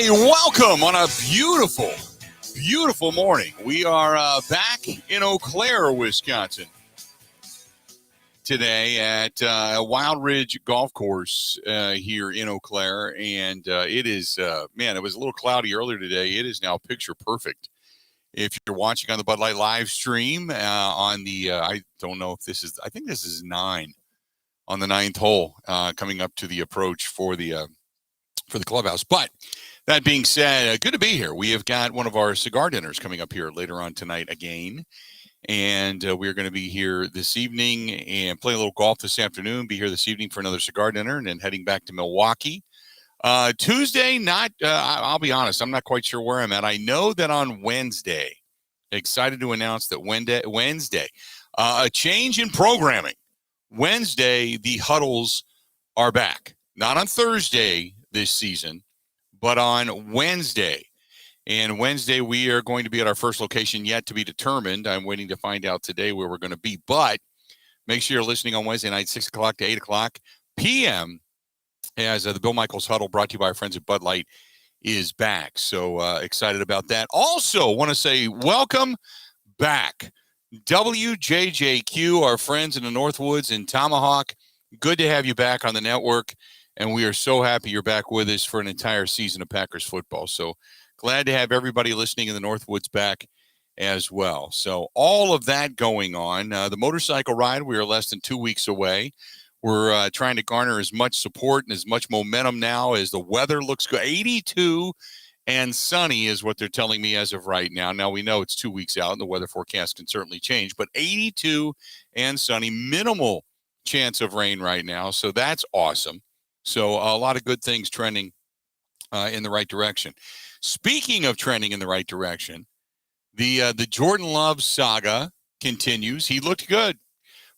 Hey, welcome on a beautiful morning. We are back in Eau Claire, Wisconsin today at Wild Ridge Golf Course here in Eau Claire. And it is, it was a little cloudy earlier today. It is now picture perfect. If you're watching on the Bud Light live stream on the, I don't know if this is, I think this is 9 on the 9th hole coming up to the approach for the clubhouse. But that being said, good to be here. We have got one of our cigar dinners coming up here later on tonight again. And we're going to be here this evening and play a little golf this afternoon, be here this evening for another cigar dinner, and then heading back to Milwaukee. Tuesday, I'll be honest, I'm not quite sure where I'm at. I know that on Wednesday, excited to announce that Wednesday, a change in programming. Wednesday, the huddles are back. Not on Thursday this season, but on Wednesday. And Wednesday, we are going to be at our first location yet to be determined. I'm waiting to find out today where we're going to be. But make sure you're listening on Wednesday night, 6 o'clock to 8 o'clock p.m. as the Bill Michaels Huddle, brought to you by our friends at Bud Light, is back. So excited about that. Also, want to say welcome back. WJJQ, our friends in the Northwoods and Tomahawk. Good to have you back on the network. And we are so happy you're back with us for an entire season of Packers football. So glad to have everybody listening in the Northwoods back as well. So all of that going on. The motorcycle ride, we are less than 2 weeks away. We're trying to garner as much support and as much momentum now as the weather looks good. 82 and sunny is what they're telling me as of right now. Now, we know it's 2 weeks out and the weather forecast can certainly change, but 82 and sunny, minimal chance of rain right now. So that's awesome. So a lot of good things trending in the right direction. Speaking of trending in the right direction, the Jordan Love saga continues. He looked good.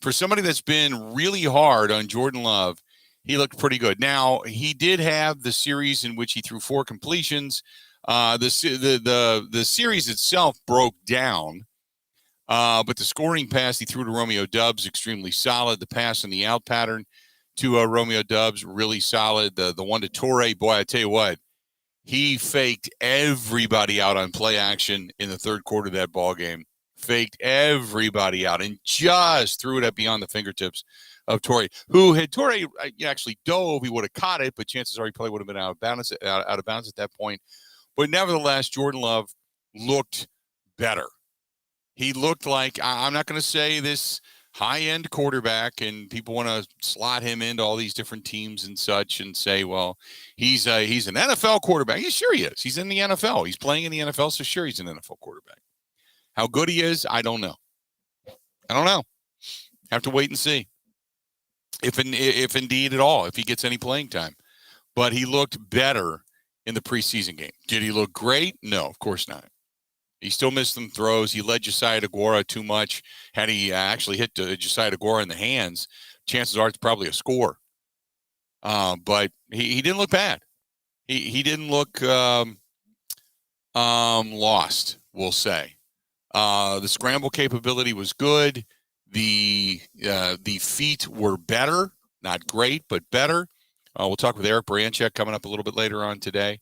For somebody that's been really hard on Jordan Love, he looked pretty good. Now, he did have the series in which he threw 4 completions. The series itself broke down, but the scoring pass he threw to Romeo Doubs, extremely solid. The pass and the out pattern to Romeo Doubs, really solid. The one to Torrey, boy, I tell you what, he faked everybody out on play action in the third quarter of that ball game. Faked everybody out and just threw it up beyond the fingertips of Torrey, who had Torrey actually dove. He would have caught it, but chances are he probably would have been out of bounds at that point. But nevertheless, Jordan Love looked better. He looked like, I'm not going to say this high-end quarterback, and people want to slot him into all these different teams and such and say, well, he's an NFL quarterback. Yeah, sure he is. He's in the NFL. He's playing in the NFL, so sure he's an NFL quarterback. How good he is, I don't know. Have to wait and see if indeed at all, if he gets any playing time. But he looked better in the preseason game. Did he look great? No, of course not. He still missed some throws. He led Josiah DeGuara too much. Had he actually hit Josiah DeGuara in the hands, chances are it's probably a score. But he didn't look bad. He didn't look lost, we'll say. The scramble capability was good. The feet were better, not great, but better. We'll talk with Eric Baranchek coming up a little bit later on today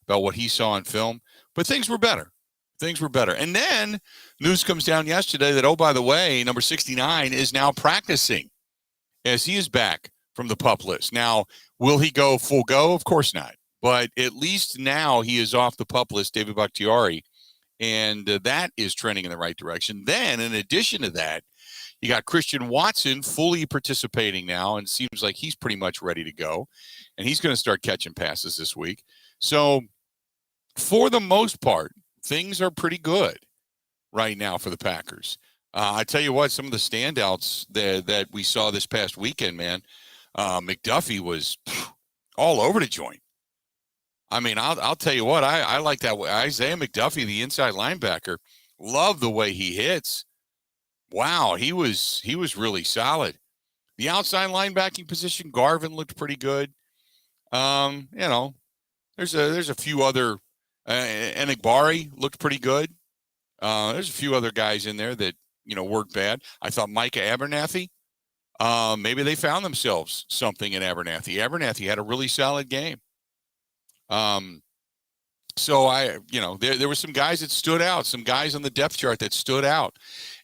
about what he saw on film. But things were better. And then news comes down yesterday that, oh, by the way, number 69 is now practicing as he is back from the PUP list. Now, will he go full go? Of course not. But at least now he is off the PUP list, David Bakhtiari, and that is trending in the right direction. Then, in addition to that, you got Christian Watson fully participating now, and it seems like he's pretty much ready to go, and he's going to start catching passes this week. So, for the most part, things are pretty good right now for the Packers. I tell you what, some of the standouts that we saw this past weekend, man, McDuffie was all over the joint. I mean, I'll tell you what, I like that. Isaiah McDuffie, the inside linebacker, love the way he hits. Wow, he was really solid. The outside linebacking position, Garvin looked pretty good. There's a few other. Enigbari looked pretty good. There's a few other guys in there that, weren't bad. I thought Micah Abernathy, maybe they found themselves something in Abernathy. Abernathy had a really solid game. So there were some guys that stood out, some guys on the depth chart that stood out.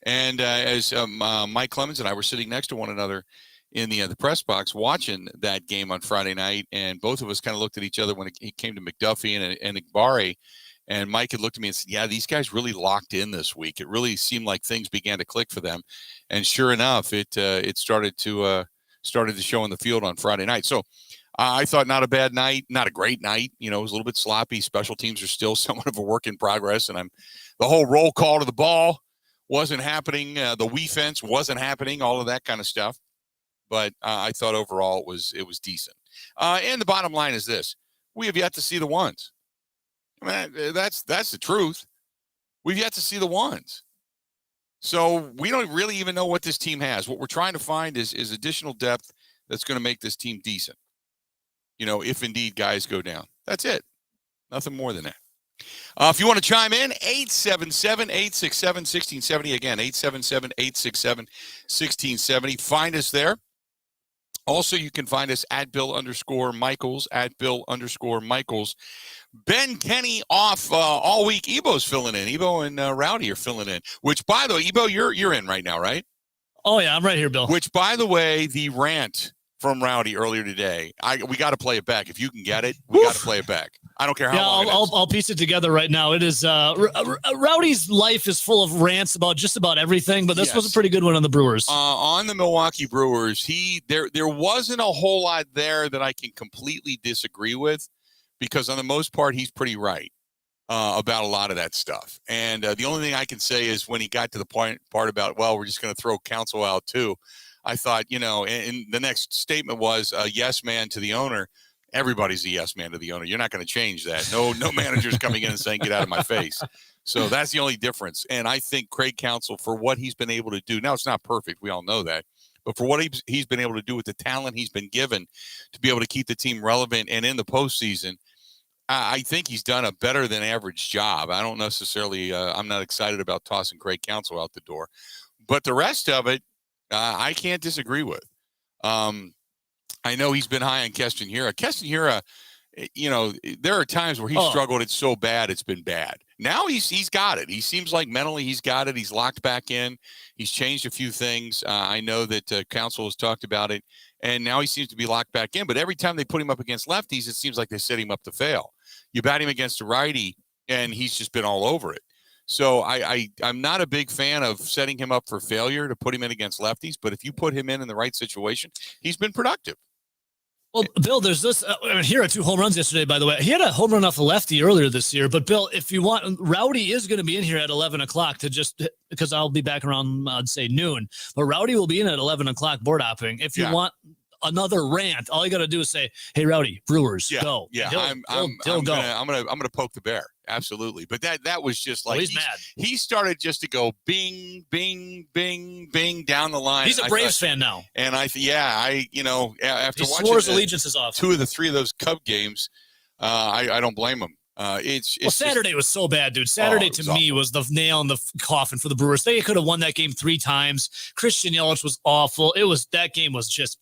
And as Mike Clemens and I were sitting next to one another in the press box watching that game on Friday night, and both of us kind of looked at each other when it came to McDuffie and Igbare. And Mike had looked at me and said, yeah, these guys really locked in this week. It really seemed like things began to click for them. And sure enough, it started to show in the field on Friday night. So I thought not a bad night, not a great night. It was a little bit sloppy. Special teams are still somewhat of a work in progress. And the whole roll call to the ball wasn't happening. The we-fence wasn't happening, all of that kind of stuff. But I thought overall it was decent. And the bottom line is this. We have yet to see the ones. I mean, that's the truth. We've yet to see the ones. So we don't really even know what this team has. What we're trying to find is additional depth that's going to make this team decent. If indeed guys go down. That's it. Nothing more than that. If you want to chime in, 877-867-1670. Again, 877-867-1670. Find us there. Also, you can find us at Bill_Michaels, at Bill_Michaels. Ben Kenny off all week. Ebo's filling in. Ebo and Rowdy are filling in. Which, by the way, Ebo, you're in right now, right? Oh, yeah, I'm right here, Bill. Which, by the way, the rant from Rowdy earlier today, we got to play it back. If you can get it, we got to play it back. I don't care how long it is. I'll piece it together right now. It is Rowdy's life is full of rants about just about everything, but this was a pretty good one on the Brewers. On the Milwaukee Brewers, there wasn't a whole lot there that I can completely disagree with, because on the most part, he's pretty right about a lot of that stuff. And the only thing I can say is when he got to the part about, well, we're just going to throw Counsell out too, I thought, and the next statement was a yes man to the owner. Everybody's a yes man to the owner. You're not going to change that. No manager's coming in and saying, get out of my face. So that's the only difference. And I think Craig Counsell, for what he's been able to do, now it's not perfect. We all know that. But for what he's been able to do with the talent he's been given to be able to keep the team relevant and in the postseason, I think he's done a better than average job. I don't necessarily, I'm not excited about tossing Craig Counsell out the door. But the rest of it, I can't disagree with. I know he's been high on Keston Hiura. Keston Hiura, there are times where he struggled. It's so bad, it's been bad. Now he's got it. He seems like mentally he's got it. He's locked back in. He's changed a few things. I know that Counsell has talked about it, and now he seems to be locked back in. But every time they put him up against lefties, it seems like they set him up to fail. You bat him against a righty, and he's just been all over it. So I'm not a big fan of setting him up for failure to put him in against lefties. But if you put him in the right situation, he's been productive. Well, Bill, there's this. Here are 2 home runs yesterday, by the way. He had a home run off a lefty earlier this year. But, Bill, if you want, Rowdy is going to be in here at 11 o'clock because I'll be back around, I'd say, noon. But Rowdy will be in at 11 o'clock board hopping. If you want another rant, all you got to do is say, hey, Rowdy, Brewers, go. Yeah, I'm gonna poke the bear. Absolutely. But that was just like, he's mad. He started just to go bing, bing, bing, bing down the line. He's a Braves fan now. And after he watching swore his allegiance is off 2 of the 3 of those Cub games, I don't blame him. Saturday was so bad, dude. Saturday to me was the nail in the coffin for the Brewers. They could have won that game 3 times. Christian Yelich was awful. That game was just